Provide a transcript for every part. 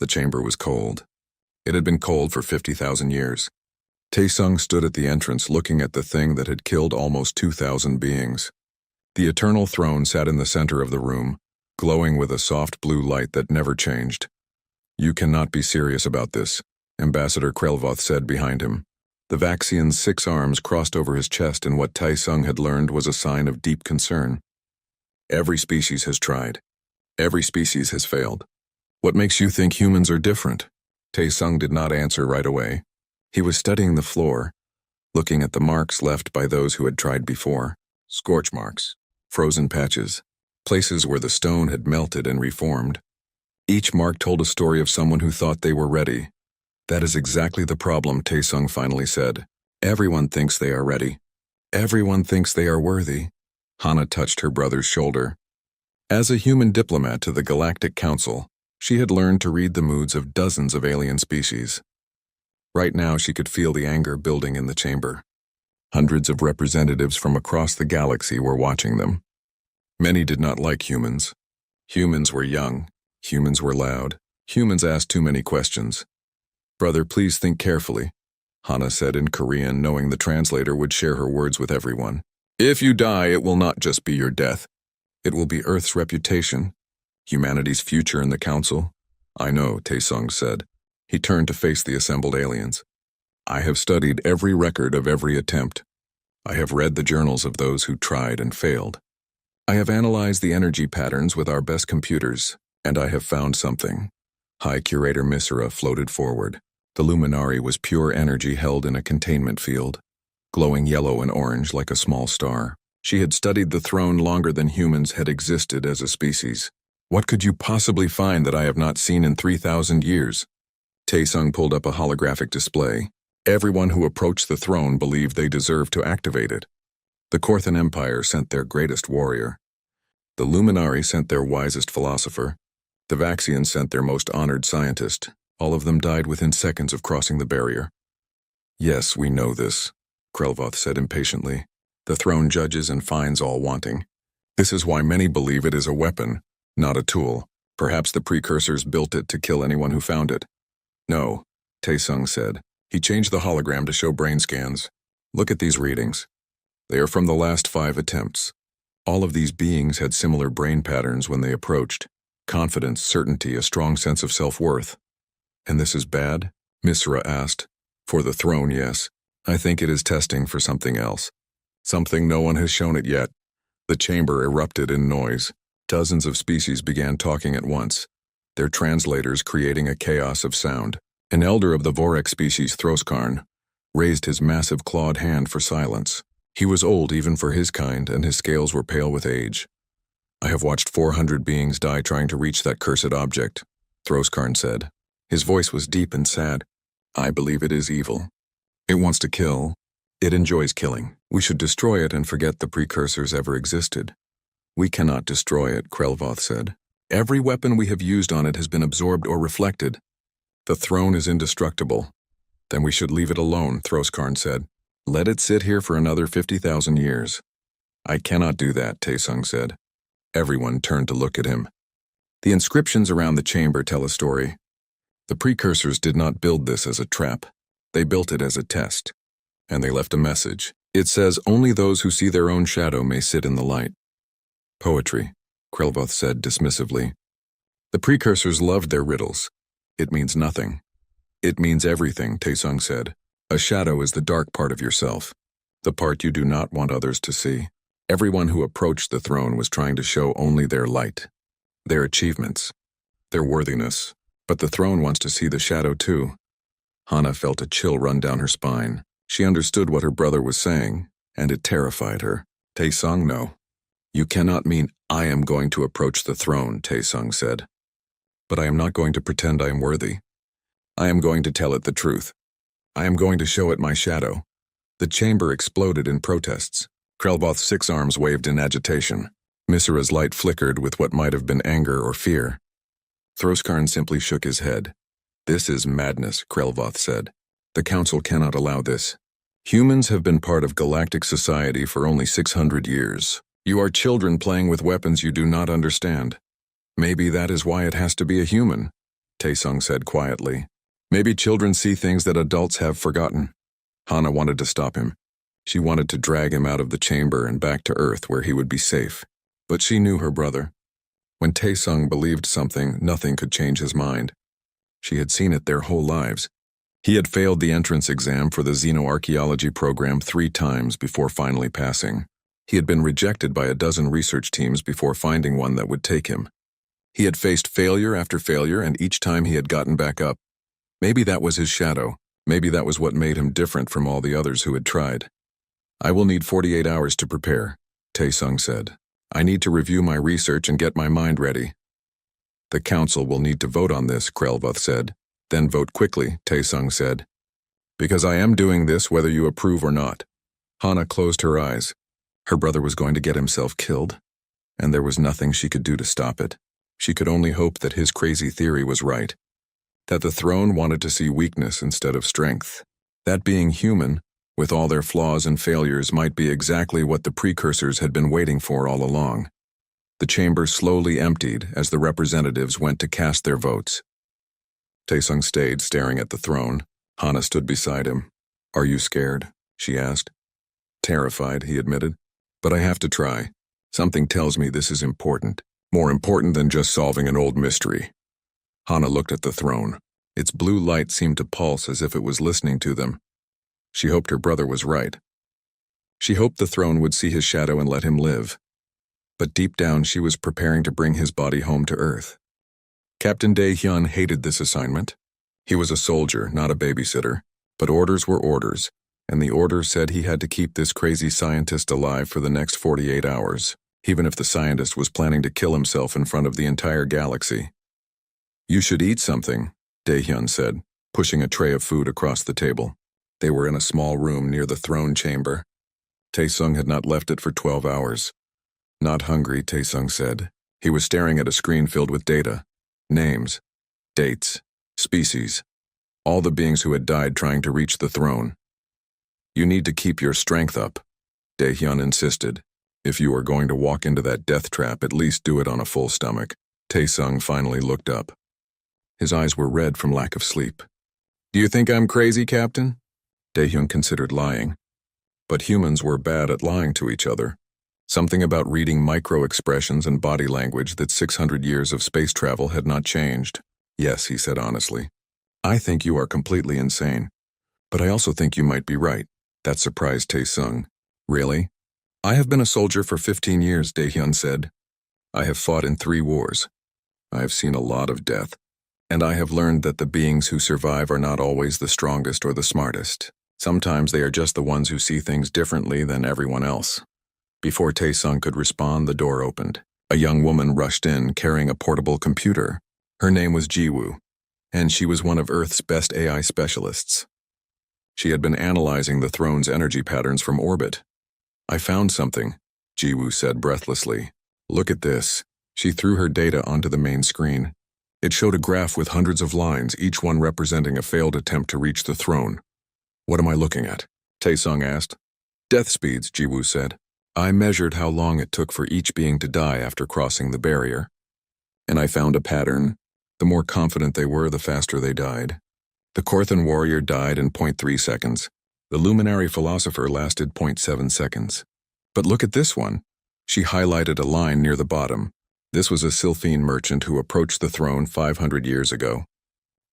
The chamber was cold. It had been cold for 50,000 years. Taesung stood at the entrance looking at the thing that had killed almost 2,000 beings. The eternal throne sat in the center of the room, glowing with a soft blue light that never changed. "You cannot be serious about this," Ambassador Krelvoth said behind him. The Vaxian's 6 arms crossed over his chest in what Taesung had learned was a sign of deep concern. "Every species has tried. Every species has failed. What makes you think humans are different?" Taesung did not answer right away. He was studying the floor, looking at the marks left by those who had tried before. Scorch marks, frozen patches, places where the stone had melted and reformed. Each mark told a story of someone who thought they were ready. "That is exactly the problem," Taesung finally said. "Everyone thinks they are ready. Everyone thinks they are worthy." Hana touched her brother's shoulder. As a human diplomat to the Galactic Council, she had learned to read the moods of dozens of alien species. Right now she could feel the anger building in the chamber. Hundreds of representatives from across the galaxy were watching them. Many did not like humans. Humans were young. Humans were loud. Humans asked too many questions. "Brother, please think carefully," Hana said in Korean, knowing the translator would share her words with everyone. "If you die, it will not just be your death. It will be Earth's reputation, humanity's future in the Council." "I know," Taesung said. He turned to face the assembled aliens. "I have studied every record of every attempt. I have read the journals of those who tried and failed. I have analyzed the energy patterns with our best computers, and I have found something." High Curator Misra floated forward. The luminari was pure energy held in a containment field, glowing yellow and orange like a small star. She had studied the throne longer than humans had existed as a species. "What could you possibly find that I have not seen in 3,000 years? Taesung pulled up a holographic display. Everyone who approached the throne believed they deserved to activate it. The Korthan Empire sent their greatest warrior. The Luminari sent their wisest philosopher. The Vaxians sent their most honored scientist. All of them died within seconds of crossing the barrier. "Yes, we know this," Krelvoth said impatiently. "The throne judges and finds all wanting. This is why many believe it is a weapon, not a tool. Perhaps the precursors built it to kill anyone who found it." "No," Taesung said. He changed the hologram to show brain scans. "Look at these readings. They are from the last 5 attempts. All of these beings had similar brain patterns when they approached. Confidence, certainty, a strong sense of self-worth." "And this is bad?" Misra asked. "For the throne, yes. I think it is testing for something else. Something no one has shown it yet." The chamber erupted in noise. Dozens of species began talking at once, their translators creating a chaos of sound. An elder of the Vorek species, Throskarn, raised his massive clawed hand for silence. He was old even for his kind, and his scales were pale with age. "I have watched 400 beings die trying to reach that cursed object," Throskarn said. His voice was deep and sad. "I believe it is evil. It wants to kill. It enjoys killing. We should destroy it and forget the precursors ever existed." "We cannot destroy it," Krelvoth said. "Every weapon we have used on it has been absorbed or reflected. The throne is indestructible." "Then we should leave it alone," Throskarn said. "Let it sit here for another 50,000 years." "I cannot do that," Taesung said. Everyone turned to look at him. The inscriptions around the chamber tell a story. The precursors did not build this as a trap. They built it as a test. And they left a message. It says, "Only those who see their own shadow may sit in the light." "Poetry," Krelvoth said dismissively. "The precursors loved their riddles. It means nothing." "It means everything," Taesung said. "A shadow is the dark part of yourself, the part you do not want others to see." Everyone who approached the throne was trying to show only their light, their achievements, their worthiness. But the throne wants to see the shadow too. Hana felt a chill run down her spine. She understood what her brother was saying, and it terrified her. "Taesung, no. You cannot mean I am going to approach the throne," Taesung said. "But I am not going to pretend I am worthy. I am going to tell it the truth. I am going to show it my shadow." The chamber exploded in protests. Krelvoth's 6 arms waved in agitation. Misra's light flickered with what might have been anger or fear. Throskarn simply shook his head. "This is madness," Krelvoth said. "The Council cannot allow this. Humans have been part of galactic society for only 600 years. You are children playing with weapons you do not understand. Maybe that is why it has to be a human. Taesung said quietly. Maybe children see things that adults have forgotten. Hana wanted to stop him. She wanted to drag him out of the chamber and back to Earth where he would be safe. But she knew her brother. When Taesung believed something, nothing could change his mind. She had seen it their whole lives. He had failed the entrance exam for the xenoarchaeology program 3 times before finally passing. He had been rejected by a dozen research teams before finding one that would take him. He had faced failure after failure, and each time he had gotten back up. Maybe that was his shadow. Maybe that was what made him different from all the others who had tried. I will need 48 hours to prepare, Taesung said. I need to review my research and get my mind ready. The council will need to vote on this, Krelvoth said. Then vote quickly, Taesung said. Because I am doing this whether you approve or not. Hana closed her eyes. Her brother was going to get himself killed, and there was nothing she could do to stop it. She could only hope that his crazy theory was right. That the throne wanted to see weakness instead of strength. That being human, with all their flaws and failures, might be exactly what the precursors had been waiting for all along. The chamber slowly emptied as the representatives went to cast their votes. Taesung stayed staring at the throne. Hana stood beside him. Are you scared? She asked. Terrified, he admitted. But I have to try. Something tells me this is important. More important than just solving an old mystery. Hana looked at the throne. Its blue light seemed to pulse as if it was listening to them. She hoped her brother was right. She hoped the throne would see his shadow and let him live. But deep down she was preparing to bring his body home to Earth. Captain Dae-hyun hated this assignment. He was a soldier, not a babysitter. But orders were orders, and the order said he had to keep this crazy scientist alive for the next 48 hours, even if the scientist was planning to kill himself in front of the entire galaxy. You should eat something, Dae-hyun said, pushing a tray of food across the table. They were in a small room near the throne chamber. Taesung had not left it for 12 hours. Not hungry, Taesung said. He was staring at a screen filled with data. Names, dates, species, all the beings who had died trying to reach the throne. You need to keep your strength up, Dae-hyun insisted. If you are going to walk into that death trap, at least do it on a full stomach. Taesung finally looked up. His eyes were red from lack of sleep. Do you think I'm crazy, Captain? Dae-hyun considered lying. But humans were bad at lying to each other. Something about reading micro-expressions and body language that 600 years of space travel had not changed. Yes, he said honestly. I think you are completely insane. But I also think you might be right. That surprised Taesung. Really? I have been a soldier for 15 years, Dae-hyun said. I have fought in 3 wars. I have seen a lot of death. And I have learned that the beings who survive are not always the strongest or the smartest. Sometimes they are just the ones who see things differently than everyone else. Before Taesung could respond, the door opened. A young woman rushed in, carrying a portable computer. Her name was Jiwoo, and she was one of Earth's best AI specialists. She had been analyzing the throne's energy patterns from orbit. I found something, Jiwoo said breathlessly. Look at this. She threw her data onto the main screen. It showed a graph with hundreds of lines, each one representing a failed attempt to reach the throne. What am I looking at? Taesung asked. Death speeds, Jiwoo said. I measured how long it took for each being to die after crossing the barrier. And I found a pattern. The more confident they were, the faster they died. The Korthan warrior died in 0.3 seconds. The luminary philosopher lasted 0.7 seconds. But look at this one. She highlighted a line near the bottom. This was a Sylphine merchant who approached the throne 500 years ago.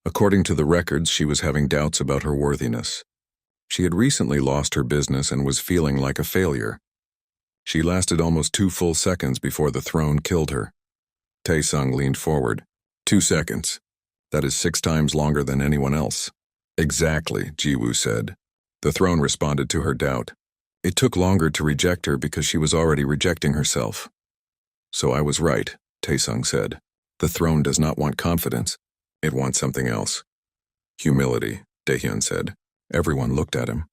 According to the records, she was having doubts about her worthiness. She had recently lost her business and was feeling like a failure. She lasted almost 2 full seconds before the throne killed her. Taesung leaned forward. 2 seconds. That is 6 times longer than anyone else. Exactly, Jiwoo said. The throne responded to her doubt. It took longer to reject her because she was already rejecting herself. So I was right, Taesung said. The throne does not want confidence. It wants something else. Humility, Dae-hyun said. Everyone looked at him.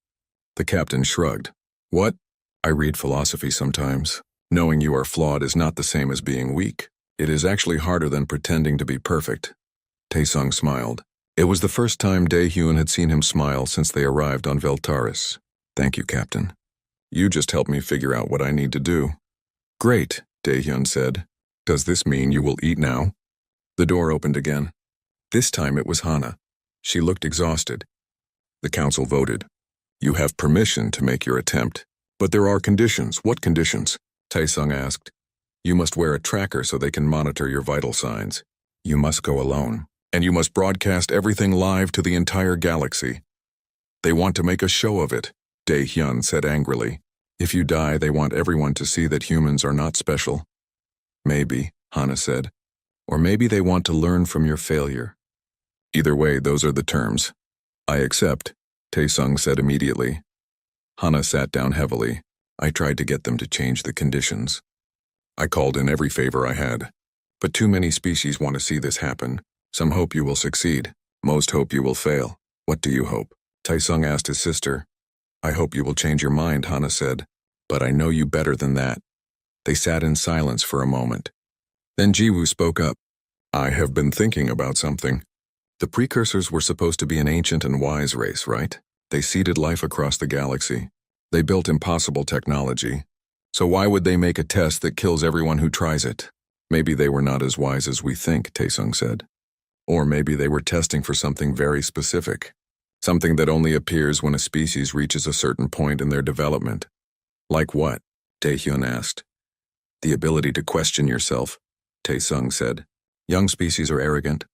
The captain shrugged. What? I read philosophy sometimes. Knowing you are flawed is not the same as being weak. It is actually harder than pretending to be perfect. Taesung smiled. It was the first time Dae-hyun had seen him smile since they arrived on Veltaris. Thank you, Captain. You just helped me figure out what I need to do. Great, Dae-hyun said. Does this mean you will eat now? The door opened again. This time it was Hana. She looked exhausted. The council voted. You have permission to make your attempt. But there are conditions. What conditions? Taesung asked. You must wear a tracker so they can monitor your vital signs. You must go alone. And you must broadcast everything live to the entire galaxy. They want to make a show of it, Dae-hyun said angrily. If you die, they want everyone to see that humans are not special. Maybe, Hana said. Or maybe they want to learn from your failure. Either way, those are the terms. I accept, Taesung said immediately. Hana sat down heavily. I tried to get them to change the conditions. I called in every favor I had. But too many species want to see this happen. Some hope you will succeed. Most hope you will fail. What do you hope? Taesung asked his sister. I hope you will change your mind, Hana said. But I know you better than that. They sat in silence for a moment. Then Jiwoo spoke up. I have been thinking about something. The precursors were supposed to be an ancient and wise race, right? They seeded life across the galaxy. They built impossible technology. So why would they make a test that kills everyone who tries it? Maybe they were not as wise as we think, Taesung said. Or maybe they were testing for something very specific. Something that only appears when a species reaches a certain point in their development. Like what? Dae-hyun asked. The ability to question yourself, Taesung said. Young species are arrogant.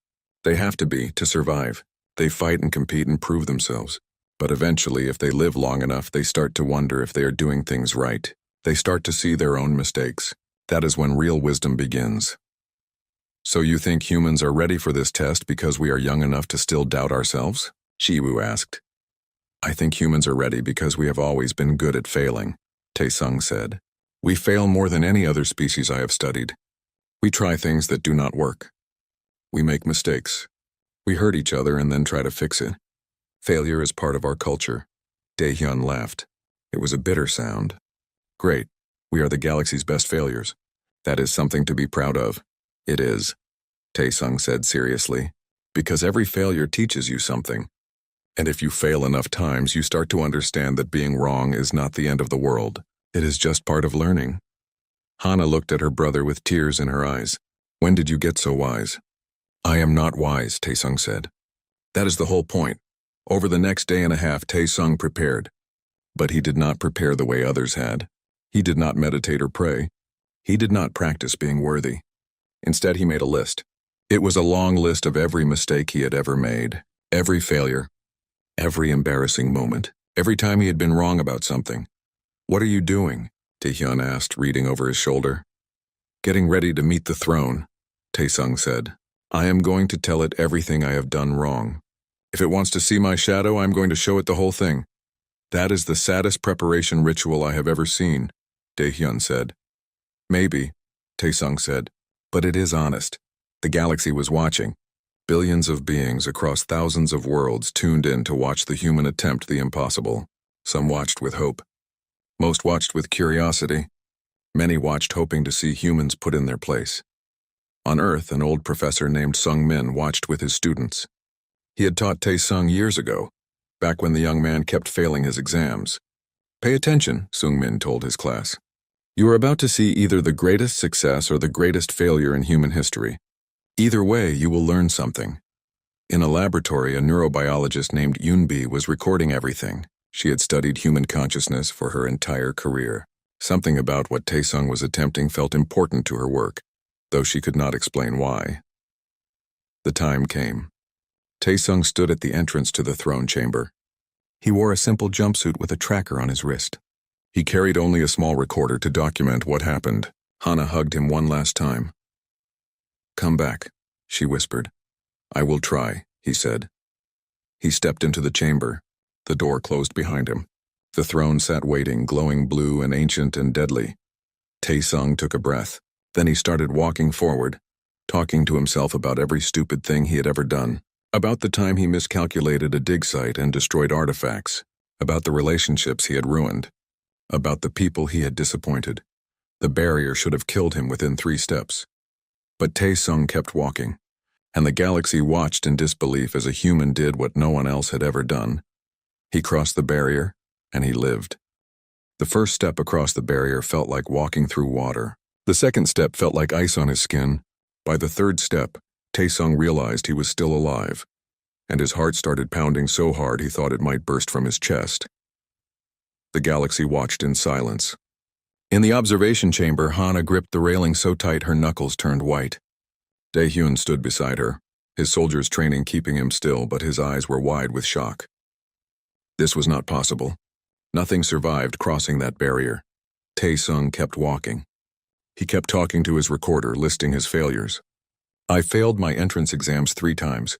They have to be, to survive. They fight and compete and prove themselves. But eventually, if they live long enough, they start to wonder if they are doing things right. They start to see their own mistakes. That is when real wisdom begins. So you think humans are ready for this test because we are young enough to still doubt ourselves? Jiwoo asked. I think humans are ready because we have always been good at failing, Taesung said. We fail more than any other species I have studied. We try things that do not work. We make mistakes. We hurt each other and then try to fix it. Failure is part of our culture. Dae-hyun laughed. It was a bitter sound. Great. We are the galaxy's best failures. That is something to be proud of. It is, Taesung said seriously. Because every failure teaches you something. And if you fail enough times, you start to understand that being wrong is not the end of the world. It is just part of learning. Hana looked at her brother with tears in her eyes. When did you get so wise? I am not wise, Taesung said. That is the whole point. Over the next day and a half, Taesung prepared. But he did not prepare the way others had. He did not meditate or pray. He did not practice being worthy. Instead, he made a list. It was a long list of every mistake he had ever made, every failure, every embarrassing moment, every time he had been wrong about something. What are you doing? Tae-hyun asked, reading over his shoulder. Getting ready to meet the throne, Taesung said. I am going to tell it everything I have done wrong. If it wants to see my shadow, I am going to show it the whole thing. That is the saddest preparation ritual I have ever seen, Dae-hyun said. Maybe, Taesung said, but it is honest. The galaxy was watching. Billions of beings across thousands of worlds tuned in to watch the human attempt the impossible. Some watched with hope. Most watched with curiosity. Many watched hoping to see humans put in their place. On Earth, an old professor named Sung Min watched with his students. He had taught Taesung years ago, back when the young man kept failing his exams. Pay attention, Sung Min told his class. You are about to see either the greatest success or the greatest failure in human history. Either way, you will learn something. In a laboratory, a neurobiologist named Yoonbi was recording everything. She had studied human consciousness for her entire career. Something about what Taesung was attempting felt important to her work, though she could not explain why. The time came. Taesung stood at the entrance to the throne chamber. He wore a simple jumpsuit with a tracker on his wrist. He carried only a small recorder to document what happened. Hana hugged him one last time. Come back, she whispered. I will try, he said. He stepped into the chamber. The door closed behind him. The throne sat waiting, glowing blue and ancient and deadly. Taesung took a breath. Then he started walking forward, talking to himself about every stupid thing he had ever done. About the time he miscalculated a dig site and destroyed artifacts. About the relationships he had ruined. About the people he had disappointed. The barrier should have killed him within 3 steps. But Taesung kept walking, and the galaxy watched in disbelief as a human did what no one else had ever done. He crossed the barrier, and he lived. The first step across the barrier felt like walking through water. The second step felt like ice on his skin. By the third step, Taesung realized he was still alive, and his heart started pounding so hard he thought it might burst from his chest. The galaxy watched in silence. In the observation chamber, Hana gripped the railing so tight her knuckles turned white. Daehyun stood beside her, his soldier's training keeping him still, but his eyes were wide with shock. This was not possible. Nothing survived crossing that barrier. Taesung kept walking. He kept talking to his recorder, listing his failures. I failed my entrance exams 3 times.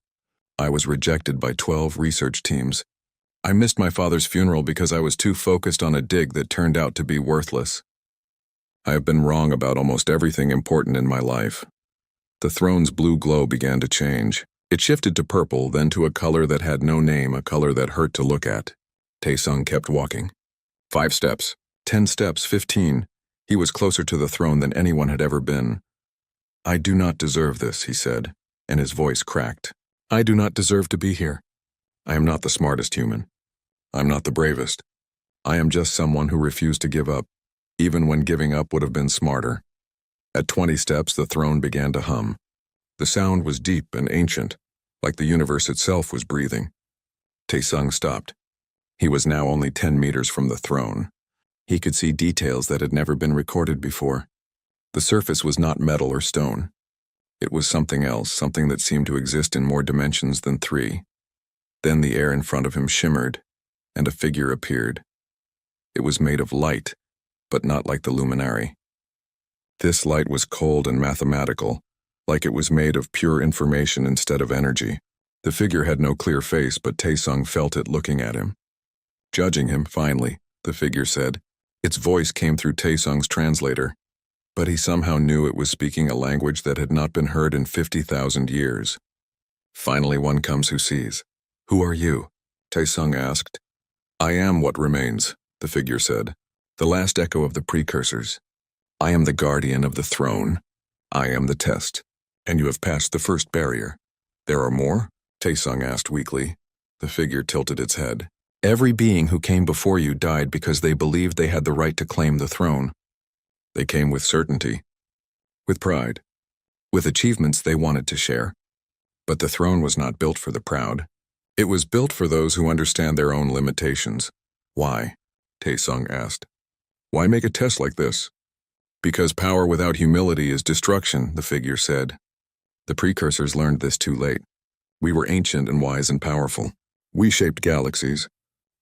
I was rejected by 12 research teams. I missed my father's funeral because I was too focused on a dig that turned out to be worthless. I have been wrong about almost everything important in my life. The throne's blue glow began to change. It shifted to purple, then to a color that had no name, a color that hurt to look at. Taesung kept walking. 5 steps, 10 steps, 15. He was closer to the throne than anyone had ever been. I do not deserve this, he said, and his voice cracked. I do not deserve to be here. I am not the smartest human. I'm not the bravest. I am just someone who refused to give up, even when giving up would have been smarter. At 20 steps, the throne began to hum. The sound was deep and ancient, like the universe itself was breathing. Taesung stopped. He was now only 10 meters from the throne. He could see details that had never been recorded before. The surface was not metal or stone. It was something else, something that seemed to exist in more dimensions than 3. Then the air in front of him shimmered, and a figure appeared. It was made of light, but not like the luminary. This light was cold and mathematical, like it was made of pure information instead of energy. The figure had no clear face, but Taesung felt it looking at him. Judging him, finally, the figure said. Its voice came through Taesung's translator, but he somehow knew it was speaking a language that had not been heard in 50,000 years. Finally one comes who sees. Who are you? Taesung asked. I am what remains, the figure said. The last echo of the precursors. I am the guardian of the throne. I am the test, and you have passed the first barrier. There are more? Taesung asked weakly. The figure tilted its head. Every being who came before you died because they believed they had the right to claim the throne. They came with certainty, with pride, with achievements they wanted to share. But the throne was not built for the proud. It was built for those who understand their own limitations. Why? Taesung asked. Why make a test like this? Because power without humility is destruction, the figure said. The precursors learned this too late. We were ancient and wise and powerful. We shaped galaxies.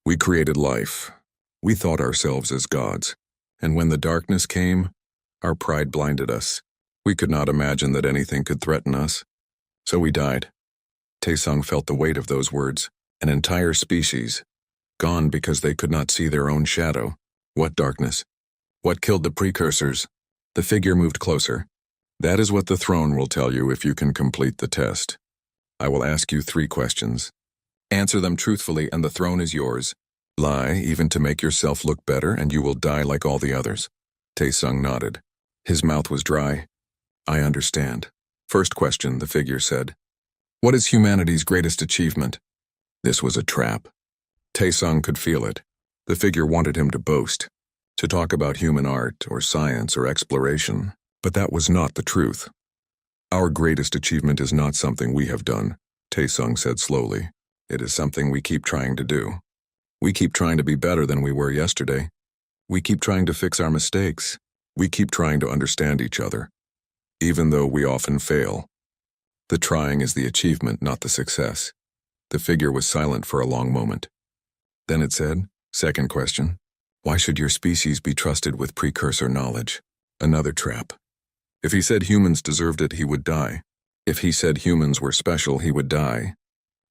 We created life. We thought ourselves as gods. And when the darkness came, our pride blinded us. We could not imagine that anything could threaten us. So we died. Taesung felt the weight of those words. An entire species, gone because they could not see their own shadow. What darkness? What killed the precursors? The figure moved closer. That is what the throne will tell you if you can complete the test. I will ask you 3 questions. Answer them truthfully and the throne is yours. Lie, even to make yourself look better, and you will die like all the others. Taesung nodded. His mouth was dry. I understand. First question, the figure said. What is humanity's greatest achievement? This was a trap. Taesung could feel it. The figure wanted him to boast, to talk about human art or science or exploration, but that was not the truth. Our greatest achievement is not something we have done, Taesung said slowly. It is something we keep trying to do. We keep trying to be better than we were yesterday. We keep trying to fix our mistakes. We keep trying to understand each other, even though we often fail. The trying is the achievement, not the success. The figure was silent for a long moment. Then it said, second question. Why should your species be trusted with precursor knowledge? Another trap. If he said humans deserved it, he would die. If he said humans were special, he would die.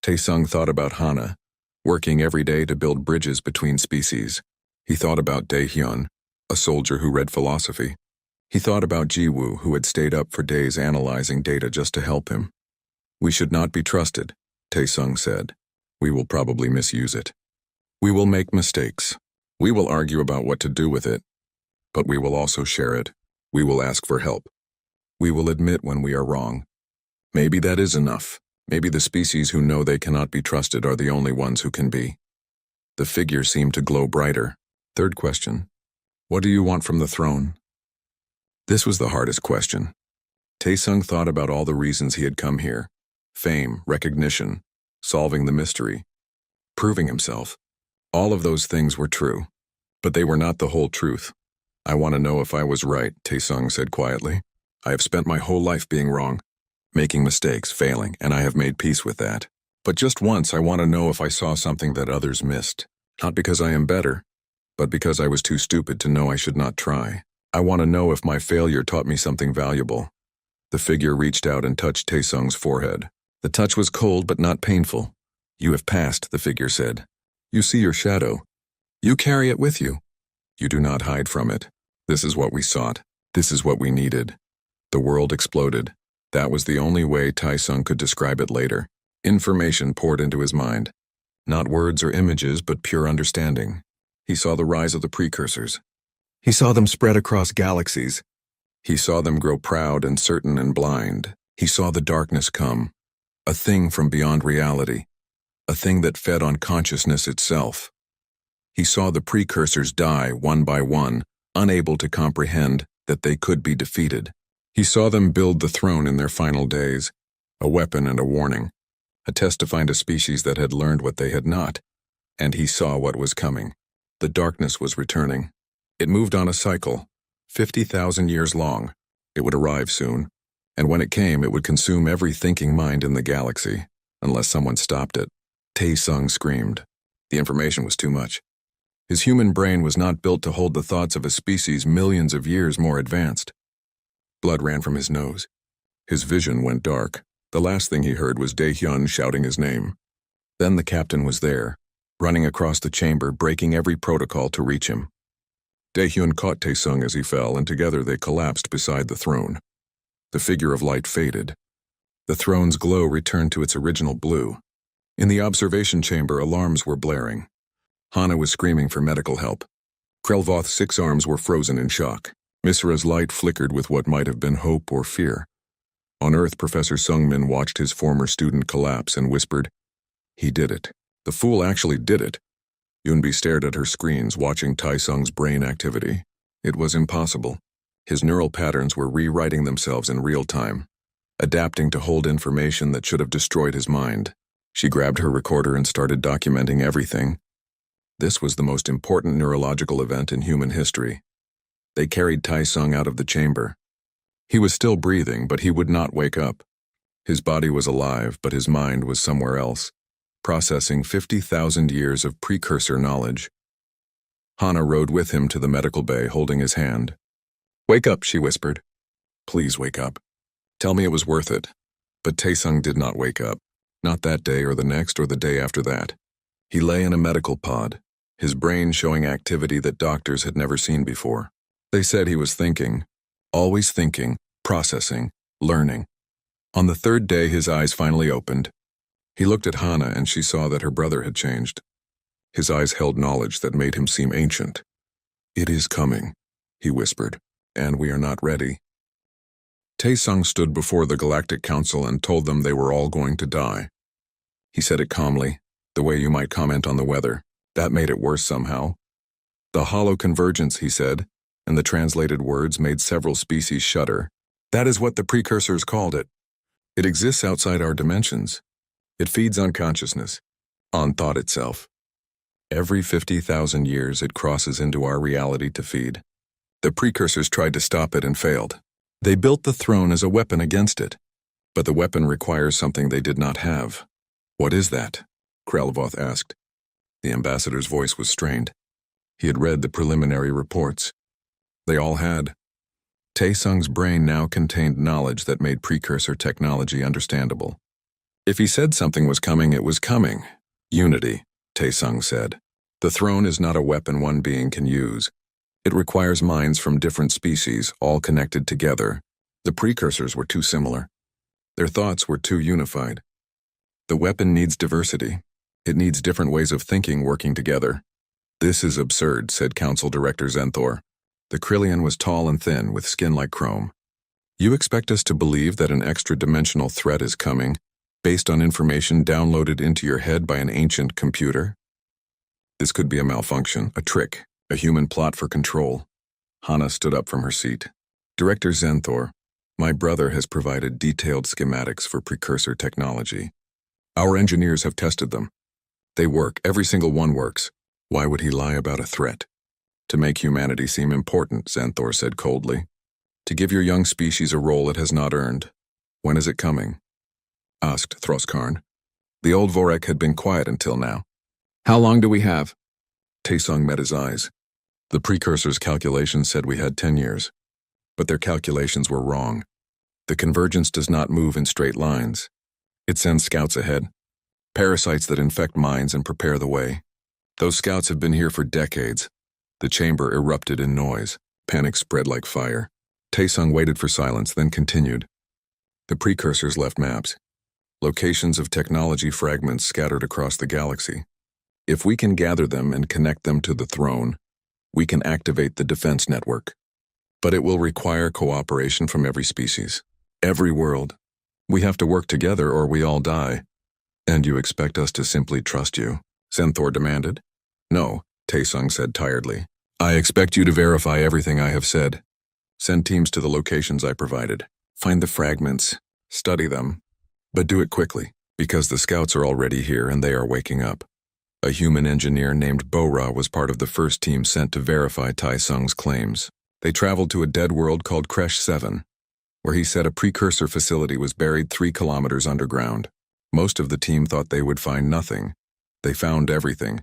Taesung thought about Hana, working every day to build bridges between species. He thought about Daehyun, a soldier who read philosophy. He thought about Jiwoo, who had stayed up for days analyzing data just to help him. We should not be trusted, Taesung said. We will probably misuse it. We will make mistakes. We will argue about what to do with it. But we will also share it. We will ask for help. We will admit when we are wrong. Maybe that is enough. Maybe the species who know they cannot be trusted are the only ones who can be. The figure seemed to glow brighter. Third question. What do you want from the throne? This was the hardest question. Taesung thought about all the reasons he had come here. Fame, recognition, solving the mystery, proving himself. All of those things were true, but they were not the whole truth. I want to know if I was right, Taesung said quietly. I have spent my whole life being wrong, making mistakes, failing, and I have made peace with that. But just once I want to know if I saw something that others missed. Not because I am better, but because I was too stupid to know I should not try. I want to know if my failure taught me something valuable. The figure reached out and touched Taesung's forehead. The touch was cold but not painful. You have passed, the figure said. You see your shadow. You carry it with you. You do not hide from it. This is what we sought. This is what we needed. The world exploded. That was the only way Taesung could describe it later. Information poured into his mind. Not words or images, but pure understanding. He saw the rise of the precursors. He saw them spread across galaxies. He saw them grow proud and certain and blind. He saw the darkness come, a thing from beyond reality, a thing that fed on consciousness itself. He saw the precursors die one by one, unable to comprehend that they could be defeated. He saw them build the throne in their final days, a weapon and a warning, a test to find a species that had learned what they had not, and he saw what was coming. The darkness was returning. It moved on a cycle, 50,000 years long. It would arrive soon, and when it came, it would consume every thinking mind in the galaxy, unless someone stopped it. Taesung screamed. The information was too much. His human brain was not built to hold the thoughts of a species millions of years more advanced. Blood ran from his nose. His vision went dark. The last thing he heard was Dae-hyun shouting his name. Then the captain was there, running across the chamber, breaking every protocol to reach him. Dae-hyun caught Taesung as he fell, and together they collapsed beside the throne. The figure of light faded. The throne's glow returned to its original blue. In the observation chamber, alarms were blaring. Hana was screaming for medical help. Krelvoth's 6 arms were frozen in shock. Misra's light flickered with what might have been hope or fear. On Earth, Professor Sungmin watched his former student collapse and whispered, "He did it. The fool actually did it." Yunbi stared at her screens, watching Taesung's brain activity. It was impossible. His neural patterns were rewriting themselves in real time, adapting to hold information that should have destroyed his mind. She grabbed her recorder and started documenting everything. This was the most important neurological event in human history. They carried Taesung out of the chamber. He was still breathing, but he would not wake up. His body was alive, but his mind was somewhere else, processing 50,000 years of precursor knowledge. Hana rode with him to the medical bay, holding his hand. "Wake up," she whispered. "Please wake up. Tell me it was worth it." But Taesung did not wake up. Not that day or the next or the day after that. He lay in a medical pod, his brain showing activity that doctors had never seen before. They said he was thinking, always thinking, processing, learning. On the 3rd day, his eyes finally opened. He looked at Hana and she saw that her brother had changed. His eyes held knowledge that made him seem ancient. "It is coming," he whispered, "and we are not ready." Taesung stood before the Galactic Council and told them they were all going to die. He said it calmly, the way you might comment on the weather. That made it worse somehow. "The hollow convergence," he said, and the translated words made several species shudder. "That is what the precursors called it. It exists outside our dimensions. It feeds on consciousness, on thought itself. Every 50,000 years it crosses into our reality to feed. The precursors tried to stop it and failed. They built the throne as a weapon against it. But the weapon requires something they did not have." "What is that?" Krelvoth asked. The ambassador's voice was strained. He had read the preliminary reports. They all had. Taesung's brain now contained knowledge that made precursor technology understandable. If he said something was coming, it was coming. "Unity," Taesung said. "The throne is not a weapon one being can use. It requires minds from different species, all connected together. The precursors were too similar. Their thoughts were too unified. The weapon needs diversity. It needs different ways of thinking working together." "This is absurd," said Council Director Zenthor. The Krillian was tall and thin, with skin like chrome. "You expect us to believe that an extra-dimensional threat is coming, based on information downloaded into your head by an ancient computer? This could be a malfunction, a trick, a human plot for control." Hana stood up from her seat. "Director Zenthor, My brother has provided detailed schematics for precursor technology. Our engineers have tested them. They work, every single one works. Why would he lie about a threat? To make humanity seem important, Xanthor said coldly. To give your young species a role it has not earned. When is it coming? Asked Throskarn. The old Vorek had been quiet until now. How long do we have? Taesung met his eyes. The precursor's calculations said we had 10 years. But their calculations were wrong. The convergence does not move in straight lines. It sends scouts ahead. Parasites that infect minds and prepare the way. Those scouts have been here for decades. The chamber erupted in noise. Panic spread like fire. Taesung waited for silence, then continued. The precursors left maps. Locations of technology fragments scattered across the galaxy. If we can gather them and connect them to the throne, we can activate the defense network. But it will require cooperation from every species. Every world. We have to work together or we all die. And you expect us to simply trust you? Xanthor demanded. No, Taesung said tiredly. I expect you to verify everything I have said. Send teams to the locations I provided. Find the fragments. Study them. But do it quickly, because the scouts are already here and they are waking up. A human engineer named Bora was part of the first team sent to verify Taesung's claims. They traveled to a dead world called Kresh 7, where he said a precursor facility was buried 3 kilometers underground. Most of the team thought they would find nothing. They found everything.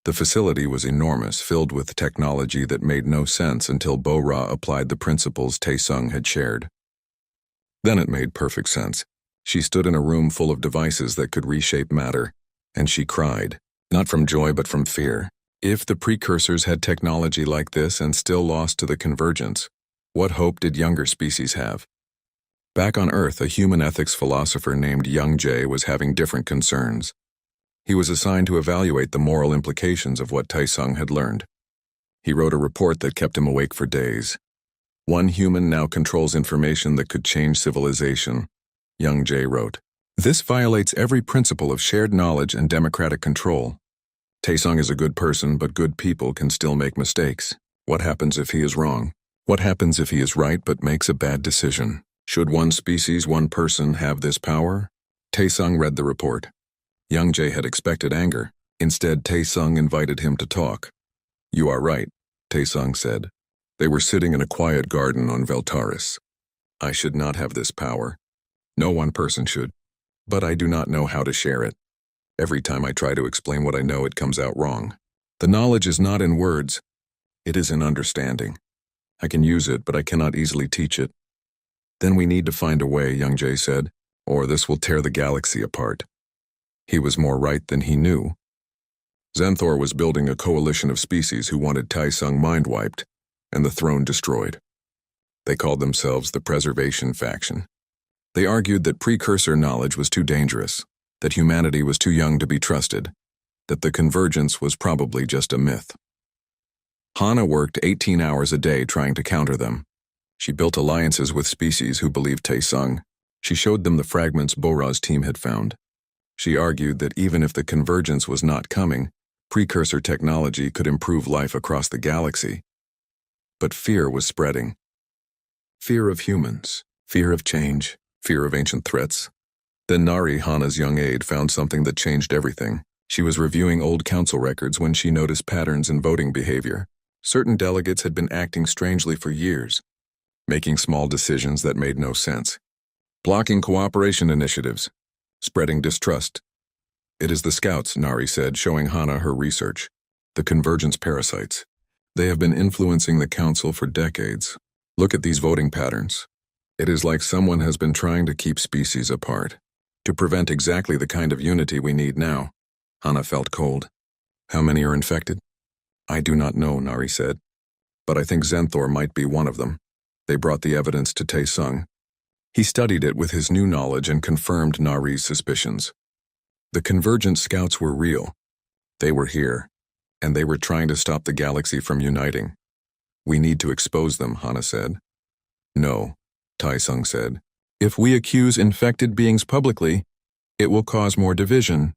The facility was enormous, filled with technology that made no sense until Bora applied the principles Taesung had shared. Then it made perfect sense. She stood in a room full of devices that could reshape matter, and she cried, not from joy but from fear. If the precursors had technology like this and still lost to the convergence, what hope did younger species have? Back on Earth, a human ethics philosopher named Young Jae was having different concerns. He was assigned to evaluate the moral implications of what Taesung had learned. He wrote a report that kept him awake for days. One human now controls information that could change civilization, Young Jae wrote. This violates every principle of shared knowledge and democratic control. Taesung is a good person, but good people can still make mistakes. What happens if he is wrong? What happens if he is right but makes a bad decision? Should one species, one person have this power? Taesung read the report. Young Jae had expected anger. Instead, Taesung invited him to talk. You are right, Taesung said. They were sitting in a quiet garden on Veltaris. I should not have this power. No one person should. But I do not know how to share it. Every time I try to explain what I know, it comes out wrong. The knowledge is not in words. It is in understanding. I can use it, but I cannot easily teach it. Then we need to find a way, Young Jae said, or this will tear the galaxy apart. He was more right than he knew. Xanthor was building a coalition of species who wanted Taesung mind-wiped and the throne destroyed. They called themselves the Preservation Faction. They argued that precursor knowledge was too dangerous, that humanity was too young to be trusted, that the convergence was probably just a myth. Hana worked 18 hours a day trying to counter them. She built alliances with species who believed Taesung. She showed them the fragments Bora's team had found. She argued that even if the convergence was not coming, precursor technology could improve life across the galaxy. But fear was spreading. Fear of humans, fear of change, fear of ancient threats. Then Nari, Hana's young aide, found something that changed everything. She was reviewing old council records when she noticed patterns in voting behavior. Certain delegates had been acting strangely for years, making small decisions that made no sense, blocking cooperation initiatives, spreading distrust. It is the scouts, Nari said, showing Hana her research. The convergence parasites. They have been influencing the council for decades. Look at these voting patterns. It is like someone has been trying to keep species apart, to prevent exactly the kind of unity we need now. Hana felt cold. How many are infected? I do not know, Nari said. But I think Xanthor might be one of them. They brought the evidence to Taesung. He studied it with his new knowledge and confirmed Nari's suspicions. The convergent scouts were real. They were here, and they were trying to stop the galaxy from uniting. We need to expose them, Hana said. No, Taesung said. If we accuse infected beings publicly, it will cause more division.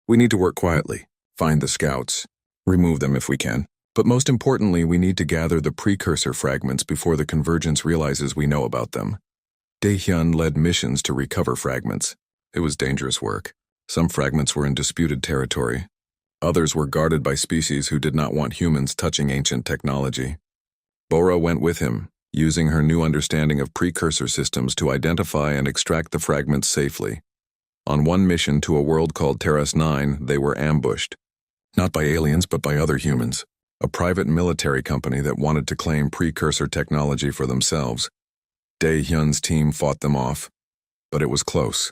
We need to work quietly, find the scouts, remove them if we can. But most importantly, we need to gather the precursor fragments before the convergence realizes we know about them. Dae-hyun led missions to recover fragments. It was dangerous work. Some fragments were in disputed territory. Others were guarded by species who did not want humans touching ancient technology. Bora went with him, using her new understanding of precursor systems to identify and extract the fragments safely. On one mission to a world called Terras 9, they were ambushed. Not by aliens, but by other humans. A private military company that wanted to claim precursor technology for themselves. Dae-hyun's team fought them off, but it was close.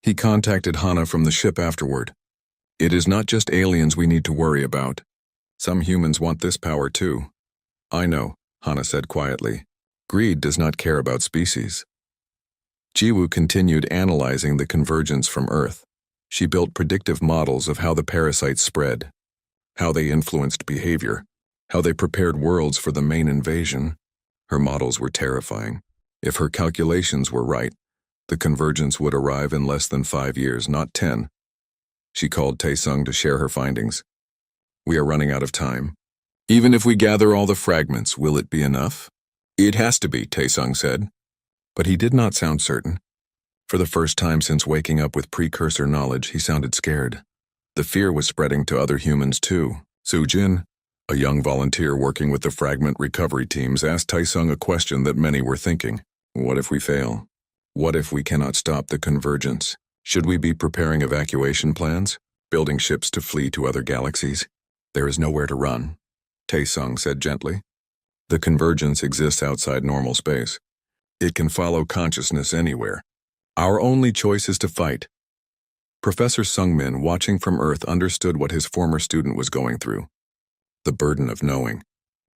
He contacted Hana from the ship afterward. It is not just aliens we need to worry about. Some humans want this power too. I know, Hana said quietly. Greed does not care about species. Jiwoo continued analyzing the convergence from Earth. She built predictive models of how the parasites spread, how they influenced behavior, how they prepared worlds for the main invasion. Her models were terrifying. If her calculations were right, the convergence would arrive in less than 5 years, not 10. She called Taesung to share her findings. We are running out of time. Even if we gather all the fragments, will it be enough? It has to be, Taesung said. But he did not sound certain. For the first time since waking up with precursor knowledge, he sounded scared. The fear was spreading to other humans too. Soo-jin, a young volunteer working with the fragment recovery teams, asked Taesung a question that many were thinking. What if we fail? What if we cannot stop the convergence? Should we be preparing evacuation plans? Building ships to flee to other galaxies? There is nowhere to run, Taesung said gently. The convergence exists outside normal space. It can follow consciousness anywhere. Our only choice is to fight. Professor Sungmin, watching from Earth, understood what his former student was going through. The burden of knowing.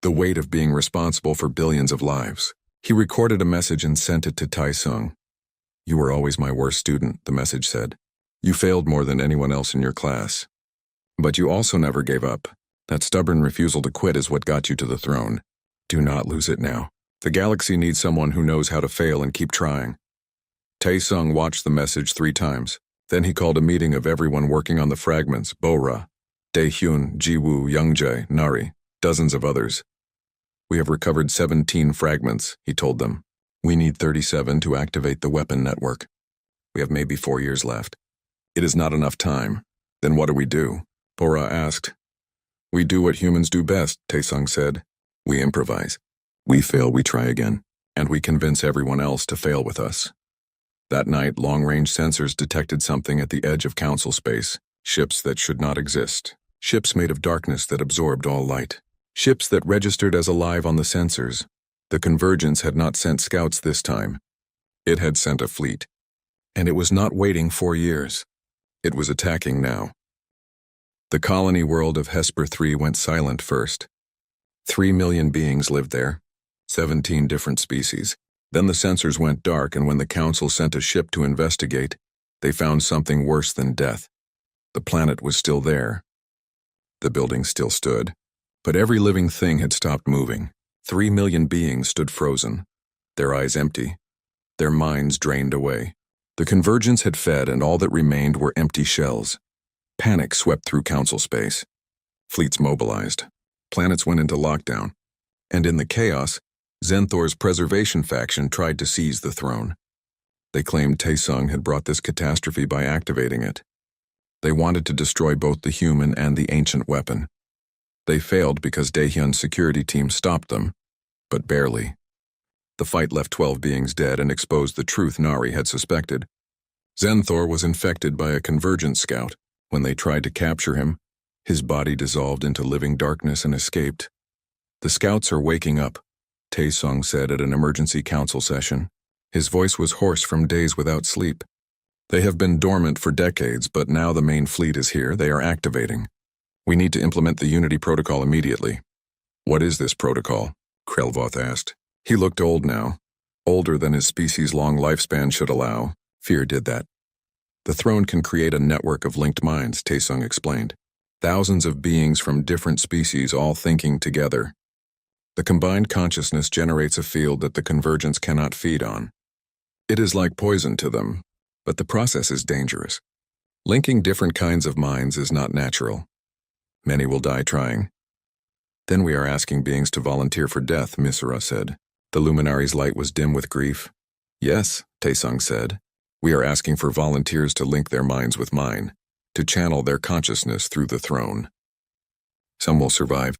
The weight of being responsible for billions of lives. He recorded a message and sent it to Taesung. You were always my worst student, the message said. You failed more than anyone else in your class. But you also never gave up. That stubborn refusal to quit is what got you to the throne. Do not lose it now. The galaxy needs someone who knows how to fail and keep trying. Taesung watched the message 3 times. Then he called a meeting of everyone working on the fragments: Bora, Dae-hyun, Jiwoo, Youngjae, Nari, dozens of others. We have recovered 17 fragments, he told them. We need 37 to activate the weapon network. We have maybe 4 years left. It is not enough time. Then what do we do? Bora asked. We do what humans do best, Taesung said. We improvise. We fail, we try again. And we convince everyone else to fail with us. That night, long-range sensors detected something at the edge of council space. Ships that should not exist. Ships made of darkness that absorbed all light. Ships that registered as alive on the sensors. The convergence had not sent scouts this time. It had sent a fleet. And it was not waiting 4 years. It was attacking now. The colony world of Hesper 3 went silent first. 3 million beings lived there. 17 different species. Then the sensors went dark, and when the council sent a ship to investigate, they found something worse than death. The planet was still there. The building still stood. But every living thing had stopped moving. 3 million beings stood frozen, their eyes empty, their minds drained away. The convergence had fed, and all that remained were empty shells. Panic swept through council space. Fleets mobilized. Planets went into lockdown. And in the chaos, Zenthor's preservation faction tried to seize the throne. They claimed Taesung had brought this catastrophe by activating it. They wanted to destroy both the human and the ancient weapon. They failed because Daehyun's security team stopped them, but barely. The fight left 12 beings dead and exposed the truth Nari had suspected. Zenthor was infected by a convergent scout. When they tried to capture him, his body dissolved into living darkness and escaped. The scouts are waking up, Taesung said at an emergency council session. His voice was hoarse from days without sleep. They have been dormant for decades, but now the main fleet is here. They are activating. We need to implement the Unity protocol immediately. What is this protocol? Krelvoth asked. He looked old now, older than his species' long lifespan should allow. Fear did that. The throne can create a network of linked minds, Taesung explained. Thousands of beings from different species all thinking together. The combined consciousness generates a field that the convergence cannot feed on. It is like poison to them, but the process is dangerous. Linking different kinds of minds is not natural. Many will die trying. Then we are asking beings to volunteer for death, Misra said. The luminary's light was dim with grief. Yes, Taesung said. We are asking for volunteers to link their minds with mine, to channel their consciousness through the throne. Some will survive,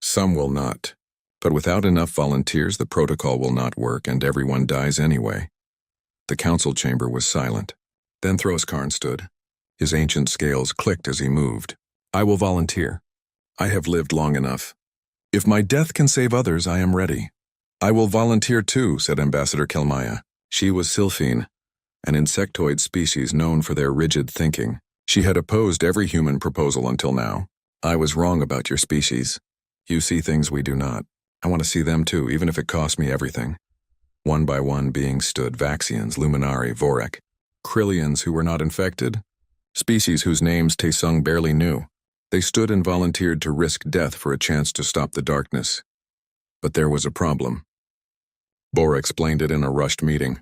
some will not. But without enough volunteers, the protocol will not work and everyone dies anyway. The council chamber was silent. Then Throskarn stood. His ancient scales clicked as he moved. I will volunteer. I have lived long enough. If my death can save others, I am ready. I will volunteer too, said Ambassador Kelmaya. She was Sylphine, an insectoid species known for their rigid thinking. She had opposed every human proposal until now. I was wrong about your species. You see things we do not. I want to see them too, even if it costs me everything. One by one beings stood, Vaxians, Luminari, Vorek, Krillians who were not infected, species whose names Taesung barely knew. They stood and volunteered to risk death for a chance to stop the darkness. But there was a problem. Bor explained it in a rushed meeting.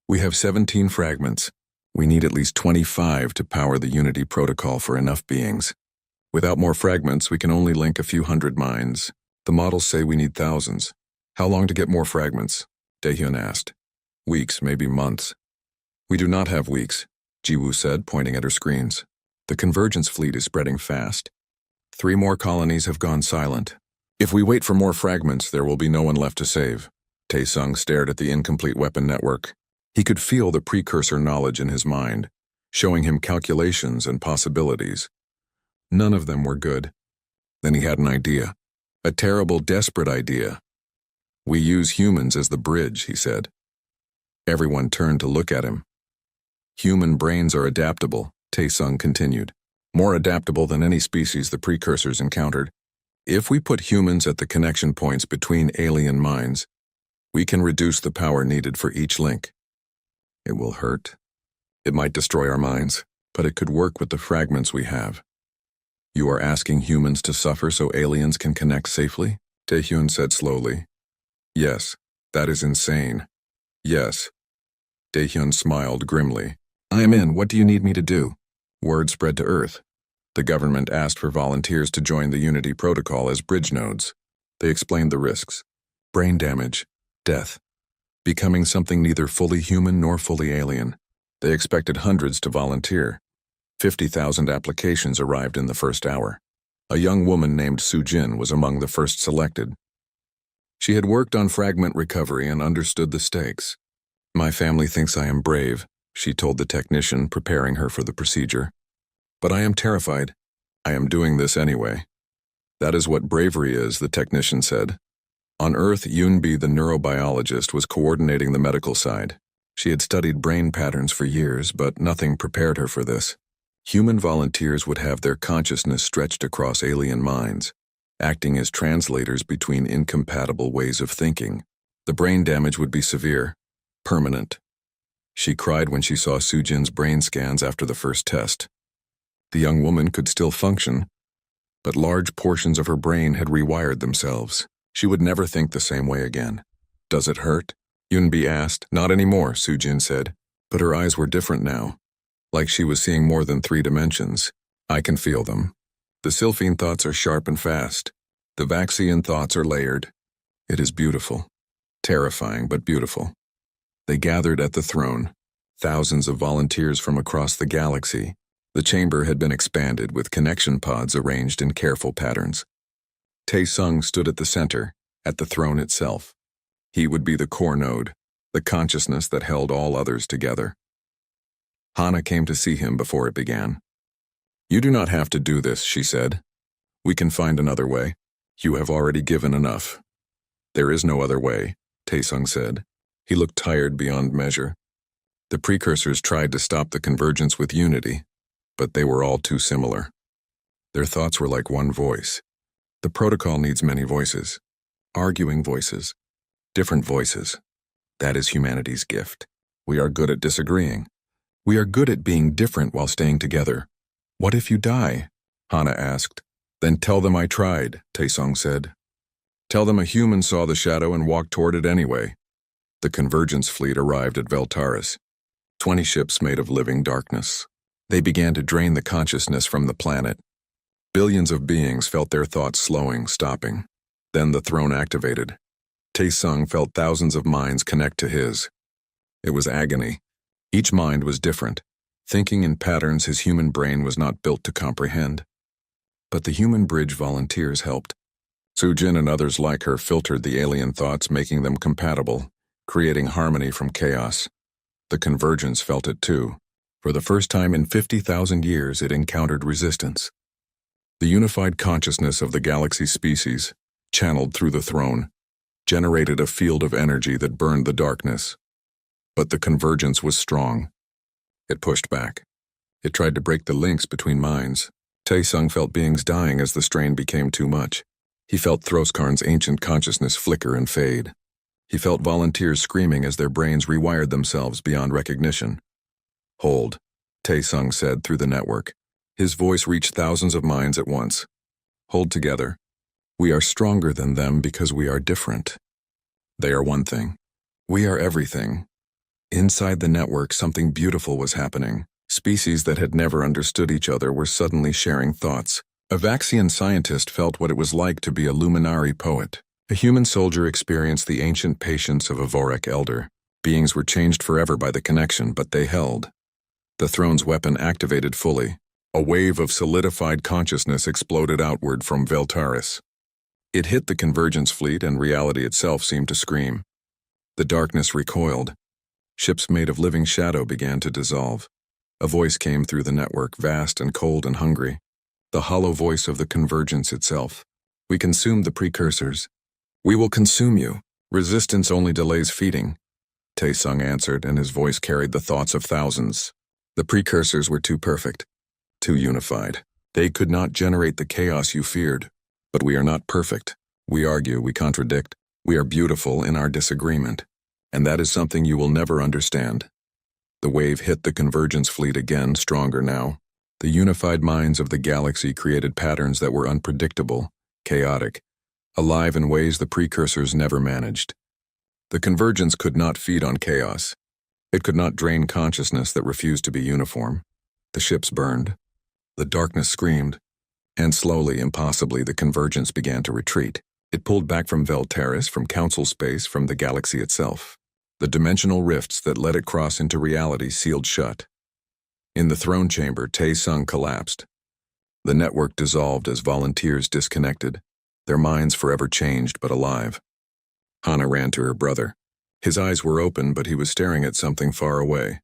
We have 17 fragments. We need at least 25 to power the Unity protocol for enough beings. Without more fragments, we can only link a few hundred minds. The models say we need thousands. How long to get more fragments? Daehyun asked. Weeks, maybe months. We do not have weeks, Jiwoo said, pointing at her screens. The convergence fleet is spreading fast. 3 more colonies have gone silent. If we wait for more fragments, there will be no one left to save. Taesung stared at the incomplete weapon network. He could feel the precursor knowledge in his mind, showing him calculations and possibilities. None of them were good. Then he had an idea. A terrible, desperate idea. We use humans as the bridge, he said. Everyone turned to look at him. Human brains are adaptable, Taesung continued. More adaptable than any species the precursors encountered. If we put humans at the connection points between alien minds, we can reduce the power needed for each link. It will hurt. It might destroy our minds, but it could work with the fragments we have. You are asking humans to suffer so aliens can connect safely? Taehyun said slowly. Yes, that is insane. Yes. Daehyun smiled grimly. I am in. What do you need me to do? Word spread to Earth. The government asked for volunteers to join the Unity protocol as bridge nodes. They explained the risks. Brain damage, death, becoming something neither fully human nor fully alien. They expected hundreds to volunteer. 50,000 applications arrived in the first hour. A young woman named Sujin was among the first selected. She had worked on fragment recovery and understood the stakes. My family thinks I am brave, she told the technician preparing her for the procedure. But I am terrified. I am doing this anyway. That is what bravery is, the technician said. On Earth, Yoonbi, the neurobiologist, was coordinating the medical side. She had studied brain patterns for years, but nothing prepared her for this. Human volunteers would have their consciousness stretched across alien minds, acting as translators between incompatible ways of thinking. The brain damage would be severe, permanent. She cried when she saw Sujin's brain scans after the first test. The young woman could still function, but large portions of her brain had rewired themselves. She would never think the same way again. Does it hurt? Yoonbi asked. Not anymore, Sujin said, but her eyes were different now. Like she was seeing more than 3 dimensions. I can feel them. The Sylphine thoughts are sharp and fast. The Vaxian thoughts are layered. It is beautiful. Terrifying, but beautiful. They gathered at the throne. Thousands of volunteers from across the galaxy. The chamber had been expanded with connection pods arranged in careful patterns. Taesung stood at the center, at the throne itself. He would be the core node, the consciousness that held all others together. Hana came to see him before it began. You do not have to do this, she said. We can find another way. You have already given enough. There is no other way, Taesung said. He looked tired beyond measure. The precursors tried to stop the convergence with Unity, but they were all too similar. Their thoughts were like one voice. The protocol needs many voices. Arguing voices. Different voices. That is humanity's gift. We are good at disagreeing. We are good at being different while staying together. What if you die? Hana asked. Then tell them I tried, Taesung said. Tell them a human saw the shadow and walked toward it anyway. The convergence fleet arrived at Veltaris. 20 ships made of living darkness. They began to drain the consciousness from the planet. Billions of beings felt their thoughts slowing, stopping. Then the throne activated. Taesung felt thousands of minds connect to his. It was agony. Each mind was different, thinking in patterns his human brain was not built to comprehend. But the Human Bridge volunteers helped. Sujin and others like her filtered the alien thoughts, making them compatible, creating harmony from chaos. The Convergence felt it too. For the first time in 50,000 years, it encountered resistance. The unified consciousness of the galaxy species, channeled through the throne, generated a field of energy that burned the darkness. But the Convergence was strong. It pushed back. It tried to break the links between minds. Tae-sung felt beings dying as the strain became too much. He felt Throskarn's ancient consciousness flicker and fade. He felt volunteers screaming as their brains rewired themselves beyond recognition. "Hold," Tae-sung said through the network. His voice reached thousands of minds at once. "Hold together. We are stronger than them because we are different. They are one thing. We are everything." Inside the network, something beautiful was happening. Species that had never understood each other were suddenly sharing thoughts. A Vaxian scientist felt what it was like to be a luminary poet. A human soldier experienced the ancient patience of a Vorek elder. Beings were changed forever by the connection, but they held. The throne's weapon activated fully. A wave of solidified consciousness exploded outward from Veltaris. It hit the Convergence fleet, and reality itself seemed to scream. The darkness recoiled. Ships made of living shadow began to dissolve. A voice came through the network, vast and cold and hungry. The hollow voice of the Convergence itself. "We consumed the precursors. We will consume you. Resistance only delays feeding." Tae-sung answered, and his voice carried the thoughts of thousands. The precursors were too perfect, too unified. They could not generate the chaos you feared. But we are not perfect. We argue, we contradict. We are beautiful in our disagreement. And that is something you will never understand. The wave hit the Convergence fleet again, stronger now. The unified minds of the galaxy created patterns that were unpredictable, chaotic, alive in ways the precursors never managed. The Convergence could not feed on chaos. It could not drain consciousness that refused to be uniform. The ships burned. The darkness screamed. And slowly, impossibly, the Convergence began to retreat. It pulled back from Veltaris, from council space, from the galaxy itself. The dimensional rifts that let it cross into reality sealed shut. In the throne chamber, Tae-sung collapsed. The network dissolved as volunteers disconnected, their minds forever changed but alive. Hana ran to her brother. His eyes were open, but he was staring at something far away.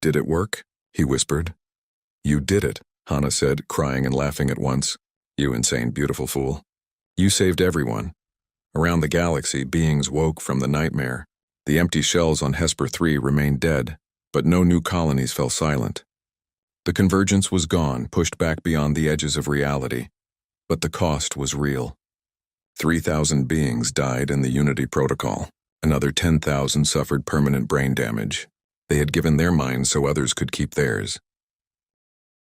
"Did it work?" he whispered. "You did it," Hana said, crying and laughing at once. "You insane, beautiful fool. You saved everyone." Around the galaxy, beings woke from the nightmare. The empty shells on Hesper 3 remained dead, but no new colonies fell silent. The Convergence was gone, pushed back beyond the edges of reality. But the cost was real. 3,000 beings died in the Unity Protocol. Another 10,000 suffered permanent brain damage. They had given their minds so others could keep theirs.